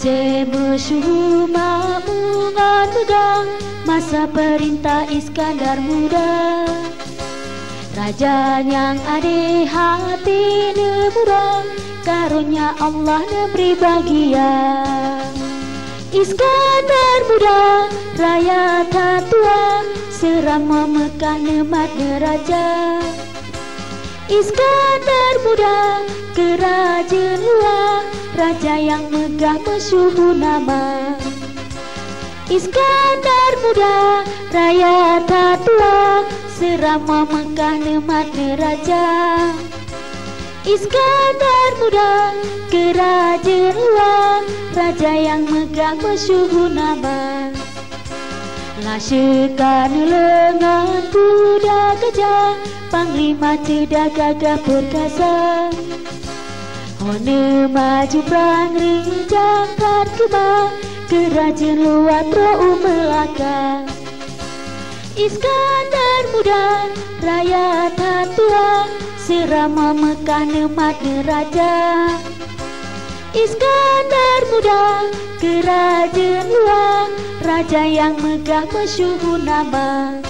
Aceh masyhur makmungan megah masa perintah Iskandar Muda. Raja yang ada hati murah, karunia Allah beri bahagia. Iskandar Muda, raya tatua, serama Mekah nemat neraja. Iskandar Muda, kerajaan luar, raja yang megah masyhur nama. Iskandar Muda, raya tatua, serama Mekah nemat neraja. Iskandar Muda, kerajaan luar, raja yang megah masyhur nama. Lasykan lengan kuda gajah, panglima cerdas gagah perkasa. Hone maju perang jangkat kebal, kerajaan luar Pro Melaka. Iskandar Muda, raya tatua, serama Mekah nemat neraja. Iskandar Muda, kerajaan luar, raja yang megah masyhur nama.